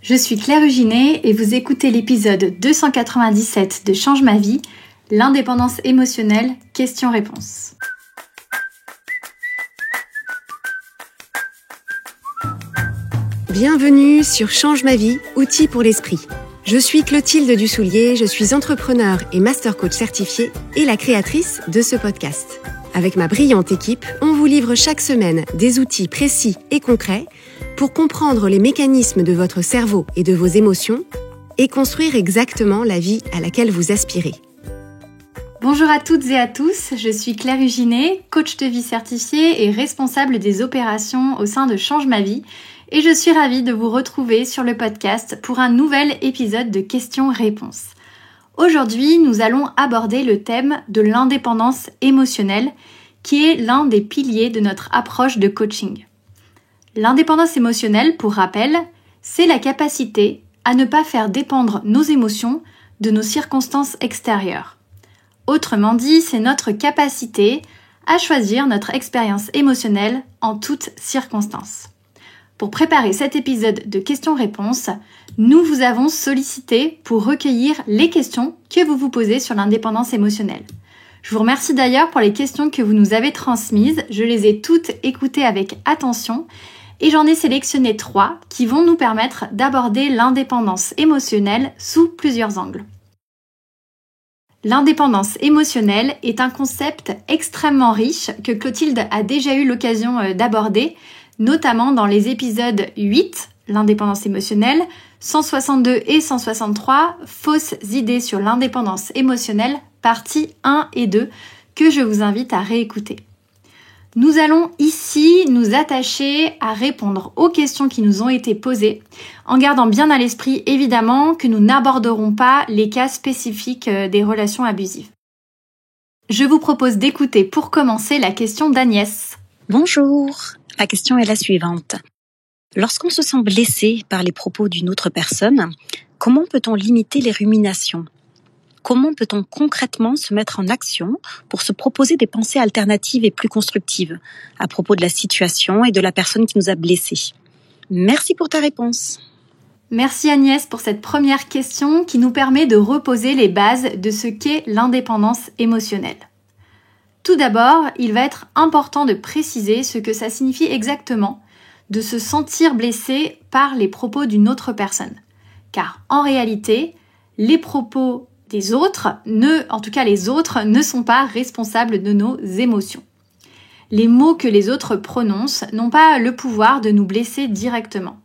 Je suis Claire Huginet et vous écoutez l'épisode 297 de Change ma vie, l'indépendance émotionnelle, questions-réponses. Bienvenue sur Change ma vie, outils pour l'esprit. Je suis Clotilde Dussoulier, je suis entrepreneur et master coach certifiée et la créatrice de ce podcast. Avec ma brillante équipe, on vous livre chaque semaine des outils précis et concrets pour comprendre les mécanismes de votre cerveau et de vos émotions et construire exactement la vie à laquelle vous aspirez. Bonjour à toutes et à tous, je suis Claire Huginet, coach de vie certifiée et responsable des opérations au sein de Change ma vie et je suis ravie de vous retrouver sur le podcast pour un nouvel épisode de questions-réponses. Aujourd'hui, nous allons aborder le thème de l'indépendance émotionnelle qui est l'un des piliers de notre approche de coaching. L'indépendance émotionnelle, pour rappel, c'est la capacité à ne pas faire dépendre nos émotions de nos circonstances extérieures. Autrement dit, c'est notre capacité à choisir notre expérience émotionnelle en toutes circonstances. Pour préparer cet épisode de questions-réponses, nous vous avons sollicité pour recueillir les questions que vous vous posez sur l'indépendance émotionnelle. Je vous remercie d'ailleurs pour les questions que vous nous avez transmises. Je les ai toutes écoutées avec attention et j'en ai sélectionné 3 qui vont nous permettre d'aborder l'indépendance émotionnelle sous plusieurs angles. L'indépendance émotionnelle est un concept extrêmement riche que Clotilde a déjà eu l'occasion d'aborder, notamment dans les épisodes 8, l'indépendance émotionnelle, 162 et 163, fausses idées sur l'indépendance émotionnelle, partie 1 et 2, que je vous invite à réécouter. Nous allons ici nous attacher à répondre aux questions qui nous ont été posées, en gardant bien à l'esprit évidemment que nous n'aborderons pas les cas spécifiques des relations abusives. Je vous propose d'écouter pour commencer la question d'Agnès. Bonjour, la question est la suivante. Lorsqu'on se sent blessé par les propos d'une autre personne, comment peut-on limiter les ruminations ? Comment peut-on concrètement se mettre en action pour se proposer des pensées alternatives et plus constructives à propos de la situation et de la personne qui nous a blessés ? Merci pour ta réponse. Merci Agnès pour cette première question qui nous permet de reposer les bases de ce qu'est l'indépendance émotionnelle. Tout d'abord, il va être important de préciser ce que ça signifie exactement de se sentir blessé par les propos d'une autre personne. Car en réalité, les propos des autres, les autres ne sont pas responsables de nos émotions. Les mots que les autres prononcent n'ont pas le pouvoir de nous blesser directement.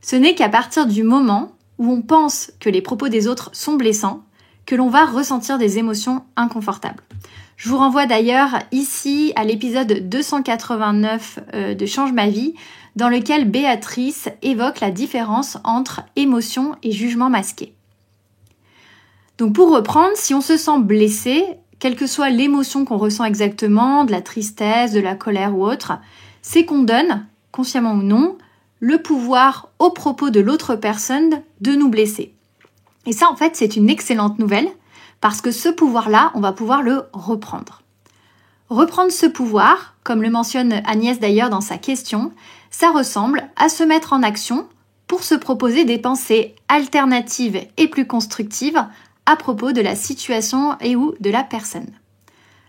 Ce n'est qu'à partir du moment où on pense que les propos des autres sont blessants que l'on va ressentir des émotions inconfortables. Je vous renvoie d'ailleurs ici à l'épisode 289 de Change ma vie, dans lequel Béatrice évoque la différence entre émotion et jugement masqué. Donc pour reprendre, si on se sent blessé, quelle que soit l'émotion qu'on ressent exactement, de la tristesse, de la colère ou autre, c'est qu'on donne, consciemment ou non, le pouvoir aux propos de l'autre personne de nous blesser. Et ça, en fait, c'est une excellente nouvelle, parce que ce pouvoir-là, on va pouvoir le reprendre. Reprendre ce pouvoir, comme le mentionne Agnès d'ailleurs dans sa question, ça ressemble à se mettre en action pour se proposer des pensées alternatives et plus constructives à propos de la situation et ou de la personne.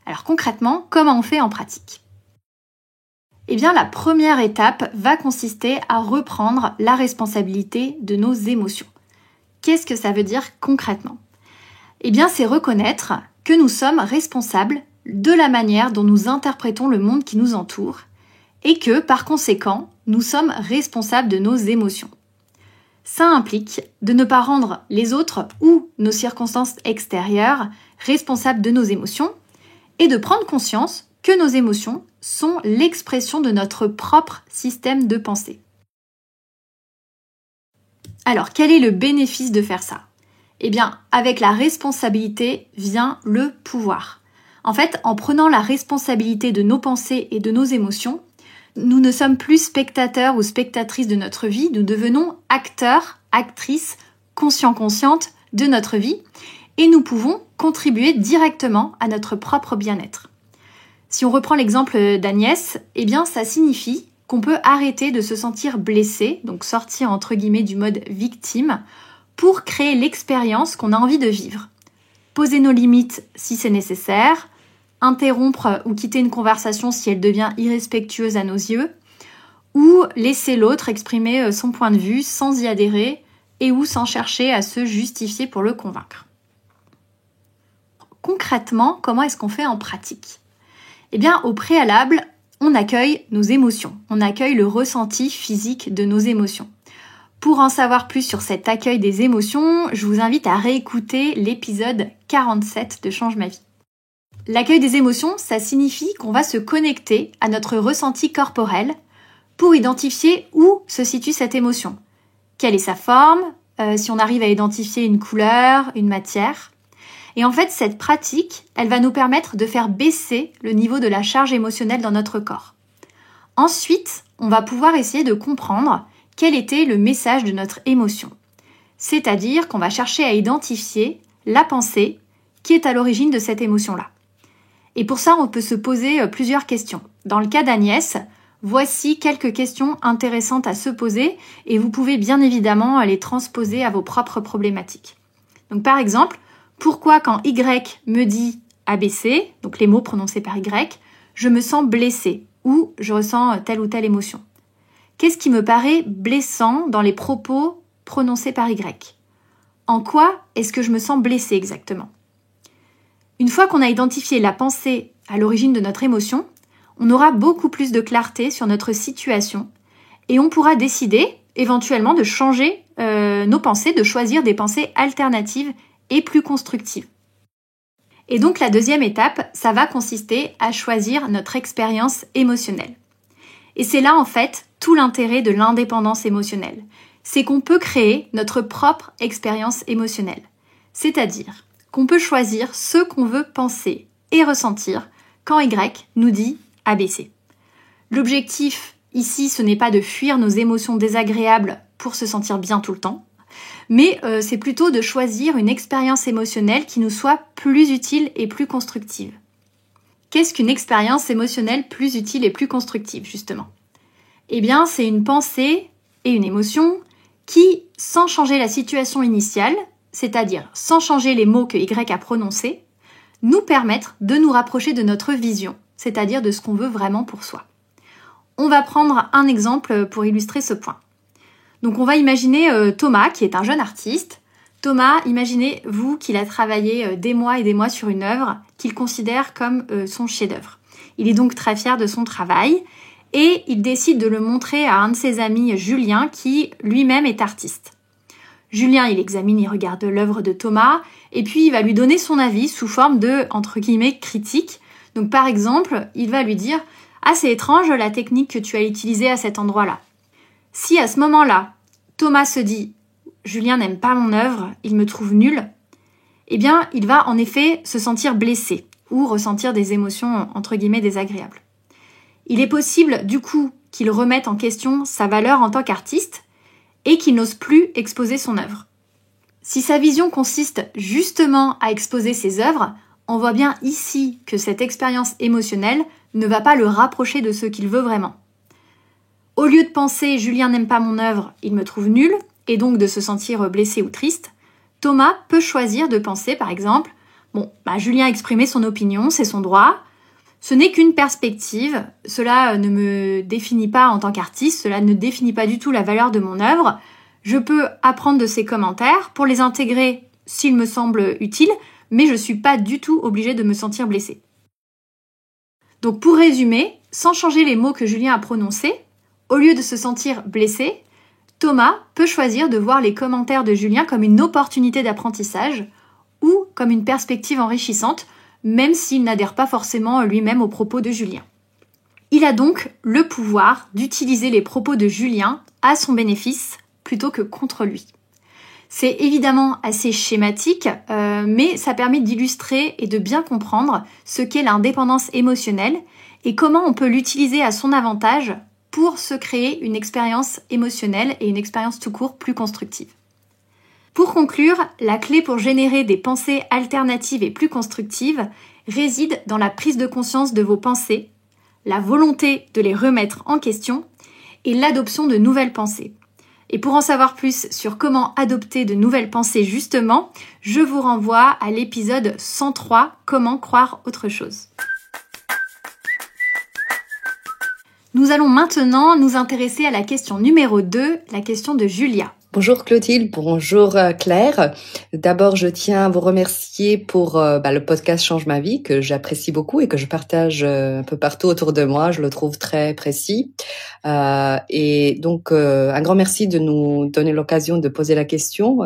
Alors concrètement, comment on fait en pratique ? Eh bien, la première étape va consister à reprendre la responsabilité de nos émotions. Qu'est-ce que ça veut dire concrètement ? Eh bien, c'est reconnaître que nous sommes responsables de la manière dont nous interprétons le monde qui nous entoure et que, par conséquent, nous sommes responsables de nos émotions. Ça implique de ne pas rendre les autres ou nos circonstances extérieures responsables de nos émotions et de prendre conscience que nos émotions sont l'expression de notre propre système de pensée. Alors, quel est le bénéfice de faire ça ? Eh bien, avec la responsabilité vient le pouvoir. En fait, en prenant la responsabilité de nos pensées et de nos émotions, nous ne sommes plus spectateurs ou spectatrices de notre vie, nous devenons acteurs, actrices, conscients, conscientes de notre vie et nous pouvons contribuer directement à notre propre bien-être. Si on reprend l'exemple d'Agnès, eh bien ça signifie qu'on peut arrêter de se sentir blessé, donc sortir entre guillemets du mode victime, pour créer l'expérience qu'on a envie de vivre. Poser nos limites si c'est nécessaire, interrompre ou quitter une conversation si elle devient irrespectueuse à nos yeux, ou laisser l'autre exprimer son point de vue sans y adhérer et ou sans chercher à se justifier pour le convaincre. Concrètement, comment est-ce qu'on fait en pratique ? Eh bien, au préalable, on accueille nos émotions, on accueille le ressenti physique de nos émotions. Pour en savoir plus sur cet accueil des émotions, je vous invite à réécouter l'épisode 47 de Change ma vie. L'accueil des émotions, ça signifie qu'on va se connecter à notre ressenti corporel pour identifier où se situe cette émotion. Quelle est sa forme, si on arrive à identifier une couleur, une matière. Et en fait, cette pratique, elle va nous permettre de faire baisser le niveau de la charge émotionnelle dans notre corps. Ensuite, on va pouvoir essayer de comprendre quel était le message de notre émotion. C'est-à-dire qu'on va chercher à identifier la pensée qui est à l'origine de cette émotion-là. Et pour ça, on peut se poser plusieurs questions. Dans le cas d'Agnès, voici quelques questions intéressantes à se poser et vous pouvez bien évidemment les transposer à vos propres problématiques. Donc par exemple, pourquoi quand Y me dit ABC, donc les mots prononcés par Y, je me sens blessée ou je ressens telle ou telle émotion? Qu'est-ce qui me paraît blessant dans les propos prononcés par Y? En quoi est-ce que je me sens blessée exactement? Une fois qu'on a identifié la pensée à l'origine de notre émotion, on aura beaucoup plus de clarté sur notre situation et on pourra décider éventuellement de changer nos pensées, de choisir des pensées alternatives et plus constructives. Et donc la deuxième étape, ça va consister à choisir notre expérience émotionnelle. Et c'est là en fait tout l'intérêt de l'indépendance émotionnelle. C'est qu'on peut créer notre propre expérience émotionnelle. C'est-à-dire qu'on peut choisir ce qu'on veut penser et ressentir quand Y nous dit ABC. L'objectif ici, ce n'est pas de fuir nos émotions désagréables pour se sentir bien tout le temps, mais c'est plutôt de choisir une expérience émotionnelle qui nous soit plus utile et plus constructive. Qu'est-ce qu'une expérience émotionnelle plus utile et plus constructive, justement ? Eh bien, c'est une pensée et une émotion qui, sans changer la situation initiale, c'est-à-dire sans changer les mots que Y a prononcés, nous permettent de nous rapprocher de notre vision, c'est-à-dire de ce qu'on veut vraiment pour soi. On va prendre un exemple pour illustrer ce point. Donc on va imaginer Thomas, qui est un jeune artiste. Thomas, imaginez-vous qu'il a travaillé des mois et des mois sur une œuvre qu'il considère comme son chef-d'œuvre. Il est donc très fier de son travail et il décide de le montrer à un de ses amis, Julien, qui lui-même est artiste. Julien, il examine, il regarde l'œuvre de Thomas et puis il va lui donner son avis sous forme de, entre guillemets, critique. Donc par exemple, il va lui dire « Ah, c'est étrange la technique que tu as utilisée à cet endroit-là. » Si à ce moment-là, Thomas se dit « Julien n'aime pas mon œuvre, il me trouve nul », eh bien, il va en effet se sentir blessé ou ressentir des émotions entre guillemets désagréables. Il est possible du coup qu'il remette en question sa valeur en tant qu'artiste et qu'il n'ose plus exposer son œuvre. Si sa vision consiste justement à exposer ses œuvres, on voit bien ici que cette expérience émotionnelle ne va pas le rapprocher de ce qu'il veut vraiment. Au lieu de penser « Julien n'aime pas mon œuvre, il me trouve nul » et donc de se sentir blessé ou triste, Thomas peut choisir de penser par exemple « Julien a exprimé son opinion, c'est son droit. Ce n'est qu'une perspective, cela ne me définit pas en tant qu'artiste, cela ne définit pas du tout la valeur de mon œuvre. Je peux apprendre de ses commentaires pour les intégrer s'ils me semblent utiles, mais je ne suis pas du tout obligée de me sentir blessée. » Donc pour résumer, sans changer les mots que Julien a prononcés, au lieu de se sentir blessé, Thomas peut choisir de voir les commentaires de Julien comme une opportunité d'apprentissage ou comme une perspective enrichissante, même s'il n'adhère pas forcément lui-même aux propos de Julien. Il a donc le pouvoir d'utiliser les propos de Julien à son bénéfice plutôt que contre lui. C'est évidemment assez schématique, mais ça permet d'illustrer et de bien comprendre ce qu'est l'indépendance émotionnelle et comment on peut l'utiliser à son avantage pour se créer une expérience émotionnelle et une expérience tout court plus constructive. Pour conclure, la clé pour générer des pensées alternatives et plus constructives réside dans la prise de conscience de vos pensées, la volonté de les remettre en question et l'adoption de nouvelles pensées. Et pour en savoir plus sur comment adopter de nouvelles pensées justement, je vous renvoie à l'épisode 103 « Comment croire autre chose ». Nous allons maintenant nous intéresser à la question numéro 2, la question de Julia. Bonjour Clotilde, bonjour Claire. D'abord, je tiens à vous remercier pour le podcast Change ma vie que j'apprécie beaucoup et que je partage un peu partout autour de moi. Je le trouve très précis. Et donc, un grand merci de nous donner l'occasion de poser la question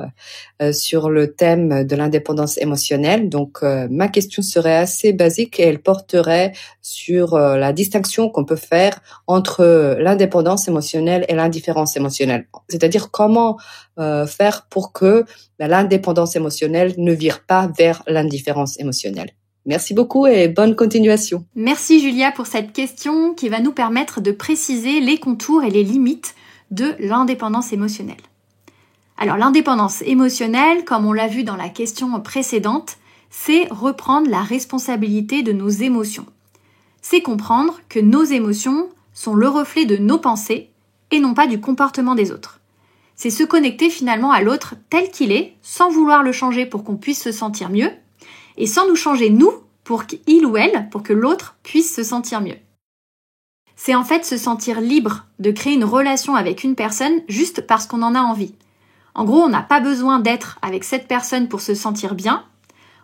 sur le thème de l'indépendance émotionnelle. Donc, ma question serait assez basique et elle porterait sur la distinction qu'on peut faire entre l'indépendance émotionnelle et l'indifférence émotionnelle. C'est-à-dire comment faire pour que l'indépendance émotionnelle ne vire pas vers l'indifférence émotionnelle. Merci beaucoup et bonne continuation. Merci Julia pour cette question qui va nous permettre de préciser les contours et les limites de l'indépendance émotionnelle. Alors l'indépendance émotionnelle, comme on l'a vu dans la question précédente, c'est reprendre la responsabilité de nos émotions. C'est comprendre que nos émotions sont le reflet de nos pensées et non pas du comportement des autres. C'est se connecter finalement à l'autre tel qu'il est, sans vouloir le changer pour qu'on puisse se sentir mieux, et sans nous changer nous, pour qu'il ou elle, pour que l'autre puisse se sentir mieux. C'est en fait se sentir libre de créer une relation avec une personne juste parce qu'on en a envie. En gros, on n'a pas besoin d'être avec cette personne pour se sentir bien.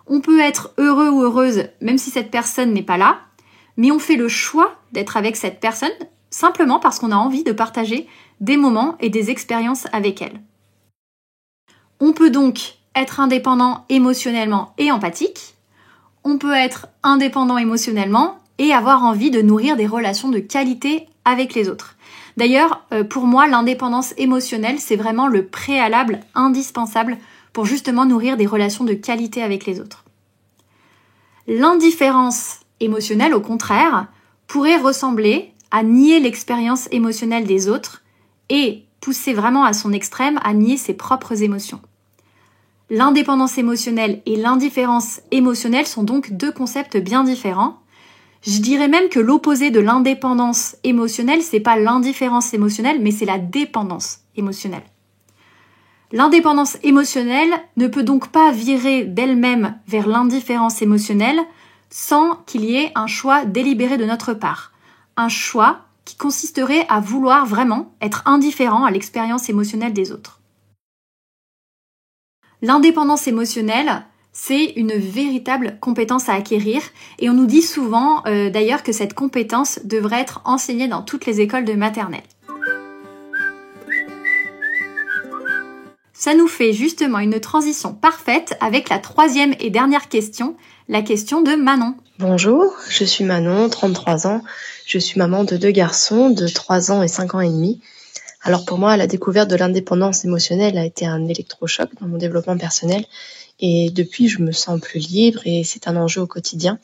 On peut être heureux ou heureuse même si cette personne n'est pas là, mais on fait le choix d'être avec cette personne simplement parce qu'on a envie de partager des moments et des expériences avec elle. On peut donc être indépendant émotionnellement et empathique. On peut être indépendant émotionnellement et avoir envie de nourrir des relations de qualité avec les autres. D'ailleurs, pour moi, l'indépendance émotionnelle, c'est vraiment le préalable indispensable pour justement nourrir des relations de qualité avec les autres. L'indifférence émotionnelle, au contraire, pourrait ressembler à nier l'expérience émotionnelle des autres et pousser vraiment à son extrême à nier ses propres émotions. L'indépendance émotionnelle et l'indifférence émotionnelle sont donc deux concepts bien différents. Je dirais même que l'opposé de l'indépendance émotionnelle, c'est pas l'indifférence émotionnelle, mais c'est la dépendance émotionnelle. L'indépendance émotionnelle ne peut donc pas virer d'elle-même vers l'indifférence émotionnelle sans qu'il y ait un choix délibéré de notre part. Un choix qui consisterait à vouloir vraiment être indifférent à l'expérience émotionnelle des autres. L'indépendance émotionnelle, c'est une véritable compétence à acquérir et on nous dit souvent d'ailleurs que cette compétence devrait être enseignée dans toutes les écoles de maternelle. Ça nous fait justement une transition parfaite avec la troisième et dernière question, la question de Manon. Bonjour, je suis Manon, 33 ans. Je suis maman de 2 garçons de 3 ans et 5 ans et demi. Alors pour moi, la découverte de l'indépendance émotionnelle a été un électrochoc dans mon développement personnel. Et depuis, je me sens plus libre et c'est un enjeu au quotidien.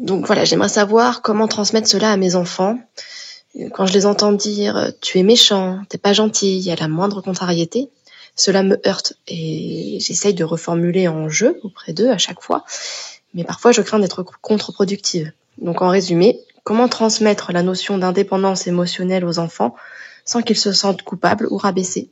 Donc voilà, j'aimerais savoir comment transmettre cela à mes enfants. Quand je les entends dire « tu es méchant, t'es pas gentil », il y a la moindre contrariété. Cela me heurte et j'essaye de reformuler en jeu auprès d'eux à chaque fois. Mais parfois, je crains d'être contre-productive. Donc en résumé, comment transmettre la notion d'indépendance émotionnelle aux enfants sans qu'ils se sentent coupables ou rabaissés?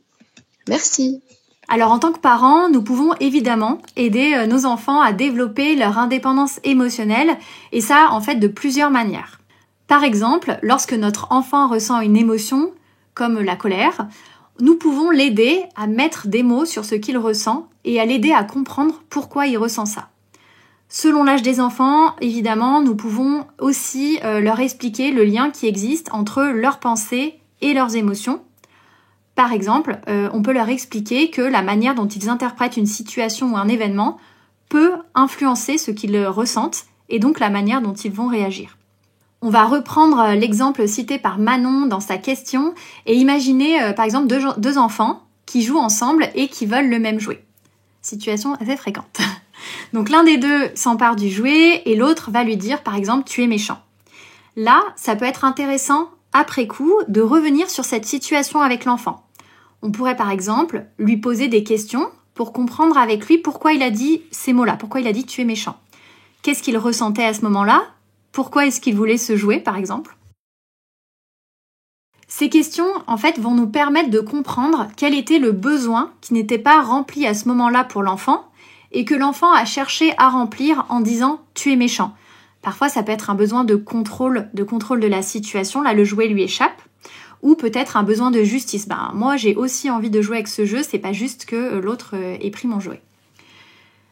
Merci. Alors en tant que parents, nous pouvons évidemment aider nos enfants à développer leur indépendance émotionnelle et ça en fait de plusieurs manières. Par exemple, lorsque notre enfant ressent une émotion comme la colère, nous pouvons l'aider à mettre des mots sur ce qu'il ressent et à l'aider à comprendre pourquoi il ressent ça. Selon l'âge des enfants, évidemment, nous pouvons aussi leur expliquer le lien qui existe entre leurs pensées et leurs émotions. Par exemple, on peut leur expliquer que la manière dont ils interprètent une situation ou un événement peut influencer ce qu'ils ressentent et donc la manière dont ils vont réagir. On va reprendre l'exemple cité par Manon dans sa question et imaginer par exemple deux enfants qui jouent ensemble et qui veulent le même jouet. Situation assez fréquente. Donc l'un des deux s'empare du jouet et l'autre va lui dire par exemple « tu es méchant ». Là, ça peut être intéressant après coup de revenir sur cette situation avec l'enfant. On pourrait par exemple lui poser des questions pour comprendre avec lui pourquoi il a dit ces mots-là, pourquoi il a dit « tu es méchant ». Qu'est-ce qu'il ressentait à ce moment-là ? Pourquoi est-ce qu'il voulait se jouer par exemple ? Ces questions, en fait, vont nous permettre de comprendre quel était le besoin qui n'était pas rempli à ce moment-là pour l'enfant et que l'enfant a cherché à remplir en disant « tu es méchant ». Parfois, ça peut être un besoin de contrôle de la situation, là le jouet lui échappe, ou peut-être un besoin de justice. Moi, j'ai aussi envie de jouer avec ce jeu, c'est pas juste que l'autre ait pris mon jouet.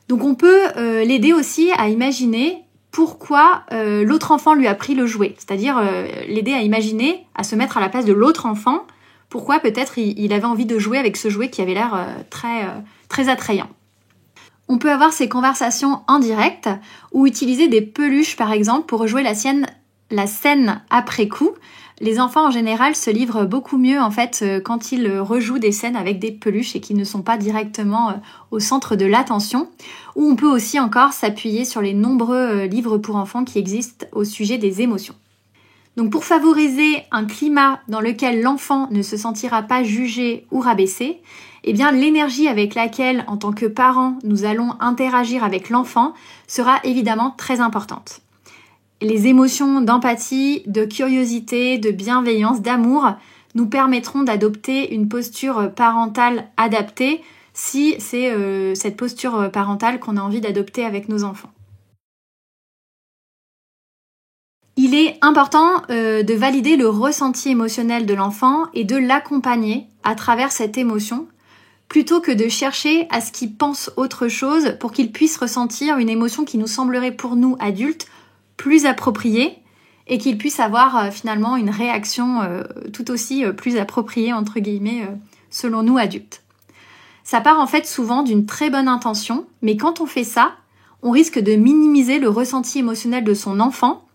Donc on peut l'aider aussi à imaginer pourquoi l'autre enfant lui a pris le jouet, c'est-à-dire l'aider à imaginer, à se mettre à la place de l'autre enfant, pourquoi peut-être il avait envie de jouer avec ce jouet qui avait l'air très attrayant. On peut avoir ces conversations en direct ou utiliser des peluches par exemple pour rejouer la scène après coup. Les enfants en général se livrent beaucoup mieux en fait quand ils rejouent des scènes avec des peluches et qui ne sont pas directement au centre de l'attention. Ou on peut aussi encore s'appuyer sur les nombreux livres pour enfants qui existent au sujet des émotions. Donc pour favoriser un climat dans lequel l'enfant ne se sentira pas jugé ou rabaissé, eh bien l'énergie avec laquelle en tant que parents nous allons interagir avec l'enfant sera évidemment très importante. Les émotions d'empathie, de curiosité, de bienveillance, d'amour nous permettront d'adopter une posture parentale adaptée si c'est cette posture parentale qu'on a envie d'adopter avec nos enfants. Il est important de valider le ressenti émotionnel de l'enfant et de l'accompagner à travers cette émotion, plutôt que de chercher à ce qu'il pense autre chose pour qu'il puisse ressentir une émotion qui nous semblerait pour nous adultes plus appropriée et qu'il puisse avoir finalement une réaction tout aussi plus appropriée entre guillemets selon nous adultes. Ça part en fait souvent d'une très bonne intention, mais quand on fait ça, on risque de minimiser le ressenti émotionnel de son enfant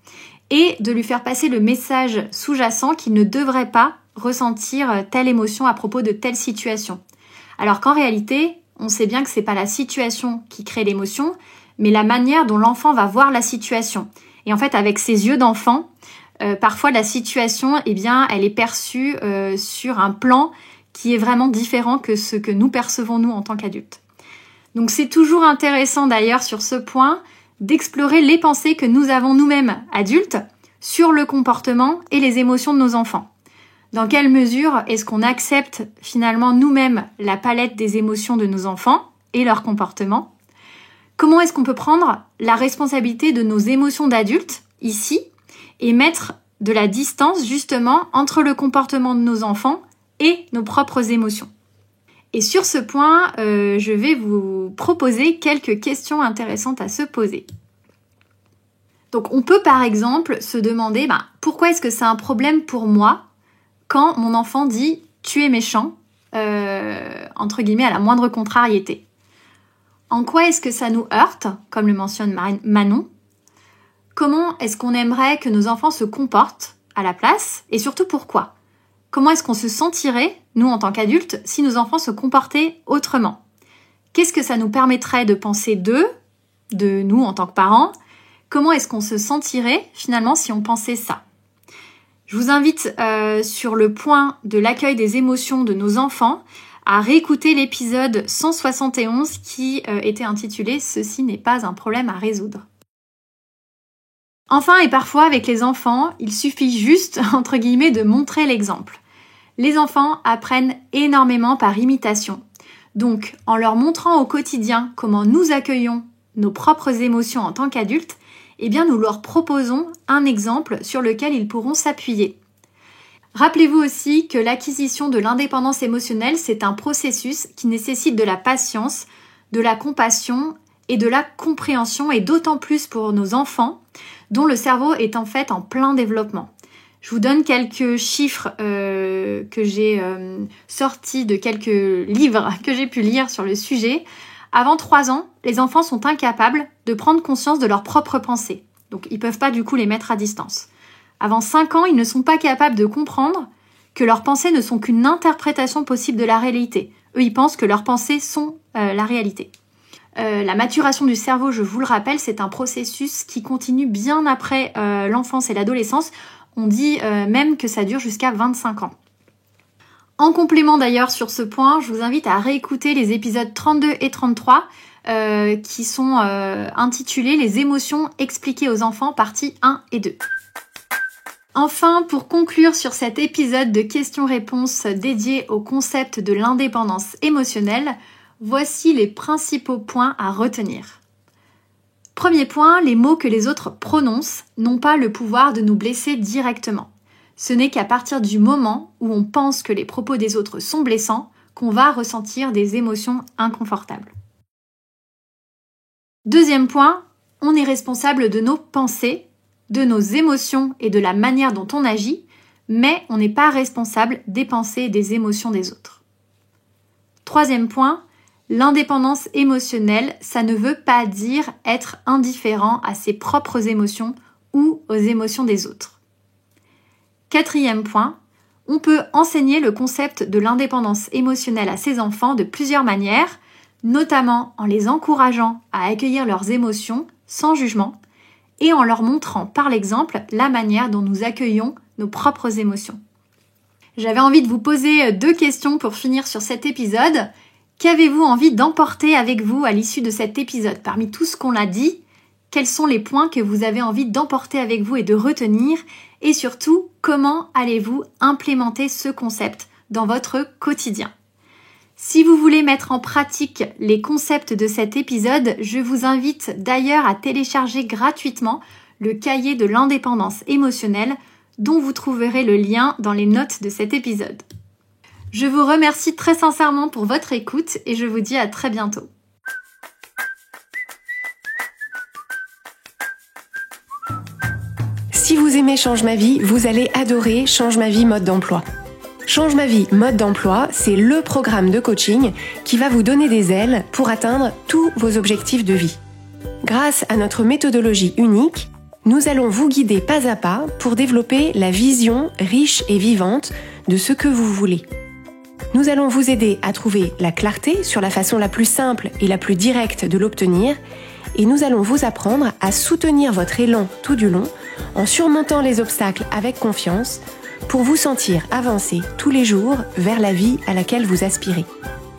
et de lui faire passer le message sous-jacent qu'il ne devrait pas ressentir telle émotion à propos de telle situation. Alors qu'en réalité, on sait bien que c'est pas la situation qui crée l'émotion, mais la manière dont l'enfant va voir la situation. Et en fait, avec ses yeux d'enfant, parfois la situation, eh bien, elle est perçue sur un plan qui est vraiment différent que ce que nous percevons nous en tant qu'adultes. Donc c'est toujours intéressant d'ailleurs sur ce point d'explorer les pensées que nous avons nous-mêmes adultes sur le comportement et les émotions de nos enfants. Dans quelle mesure est-ce qu'on accepte finalement nous-mêmes la palette des émotions de nos enfants et leur comportement ? Comment est-ce qu'on peut prendre la responsabilité de nos émotions d'adultes, ici, et mettre de la distance justement entre le comportement de nos enfants et nos propres émotions ? Et sur ce point, je vais vous proposer quelques questions intéressantes à se poser. Donc on peut par exemple se demander pourquoi est-ce que c'est un problème pour moi quand mon enfant dit « tu es méchant » entre guillemets à la moindre contrariété. En quoi est-ce que ça nous heurte, comme le mentionne Manon ? Comment est-ce qu'on aimerait que nos enfants se comportent à la place ? Et surtout pourquoi ? Comment est-ce qu'on se sentirait, nous en tant qu'adultes, si nos enfants se comportaient autrement ? Qu'est-ce que ça nous permettrait de penser d'eux, de nous en tant que parents ? Comment est-ce qu'on se sentirait finalement si on pensait ça ? Je vous invite sur le point de l'accueil des émotions de nos enfants à réécouter l'épisode 171 qui était intitulé « Ceci n'est pas un problème à résoudre ». Enfin et parfois avec les enfants, il suffit juste, entre guillemets, de montrer l'exemple. Les enfants apprennent énormément par imitation. Donc, en leur montrant au quotidien comment nous accueillons nos propres émotions en tant qu'adultes, eh bien nous leur proposons un exemple sur lequel ils pourront s'appuyer. Rappelez-vous aussi que l'acquisition de l'indépendance émotionnelle, c'est un processus qui nécessite de la patience, de la compassion et de la compréhension, et d'autant plus pour nos enfants, dont le cerveau est en fait en plein développement. Je vous donne quelques chiffres que j'ai sortis de quelques livres que j'ai pu lire sur le sujet. Avant 3 ans, les enfants sont incapables de prendre conscience de leurs propres pensées. Donc ils ne peuvent pas du coup les mettre à distance. Avant 5 ans, ils ne sont pas capables de comprendre que leurs pensées ne sont qu'une interprétation possible de la réalité. Eux, ils pensent que leurs pensées sont la réalité. La maturation du cerveau, je vous le rappelle, c'est un processus qui continue bien après l'enfance et l'adolescence. On dit même que ça dure jusqu'à 25 ans. En complément d'ailleurs sur ce point, je vous invite à réécouter les épisodes 32 et 33 qui sont intitulés « Les émotions expliquées aux enfants, parties 1 et 2 ». Enfin, pour conclure sur cet épisode de questions-réponses dédié au concept de l'indépendance émotionnelle, voici les principaux points à retenir. Premier point, les mots que les autres prononcent n'ont pas le pouvoir de nous blesser directement. Ce n'est qu'à partir du moment où on pense que les propos des autres sont blessants qu'on va ressentir des émotions inconfortables. Deuxième point, on est responsable de nos pensées, de nos émotions et de la manière dont on agit, mais on n'est pas responsable des pensées et des émotions des autres. Troisième point, l'indépendance émotionnelle, ça ne veut pas dire être indifférent à ses propres émotions ou aux émotions des autres. Quatrième point, on peut enseigner le concept de l'indépendance émotionnelle à ses enfants de plusieurs manières, notamment en les encourageant à accueillir leurs émotions sans jugement et en leur montrant par l'exemple la manière dont nous accueillons nos propres émotions. J'avais envie de vous poser 2 questions pour finir sur cet épisode. Qu'avez-vous envie d'emporter avec vous à l'issue de cet épisode? Parmi tout ce qu'on a dit, quels sont les points que vous avez envie d'emporter avec vous et de retenir? Et surtout, comment allez-vous implémenter ce concept dans votre quotidien? Si vous voulez mettre en pratique les concepts de cet épisode, je vous invite d'ailleurs à télécharger gratuitement le cahier de l'indépendance émotionnelle dont vous trouverez le lien dans les notes de cet épisode. Je vous remercie très sincèrement pour votre écoute et je vous dis à très bientôt. Si vous aimez Change ma vie, vous allez adorer Change ma vie mode d'emploi. Change ma vie mode d'emploi, c'est le programme de coaching qui va vous donner des ailes pour atteindre tous vos objectifs de vie. Grâce à notre méthodologie unique, nous allons vous guider pas à pas pour développer la vision riche et vivante de ce que vous voulez. Nous allons vous aider à trouver la clarté sur la façon la plus simple et la plus directe de l'obtenir et nous allons vous apprendre à soutenir votre élan tout du long en surmontant les obstacles avec confiance pour vous sentir avancer tous les jours vers la vie à laquelle vous aspirez.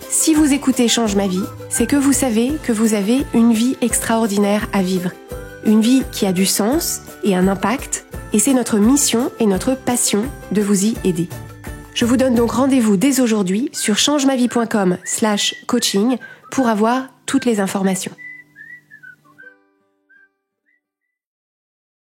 Si vous écoutez Change ma vie, c'est que vous savez que vous avez une vie extraordinaire à vivre. Une vie qui a du sens et un impact, et c'est notre mission et notre passion de vous y aider. Je vous donne donc rendez-vous dès aujourd'hui sur changemavie.com/coaching pour avoir toutes les informations.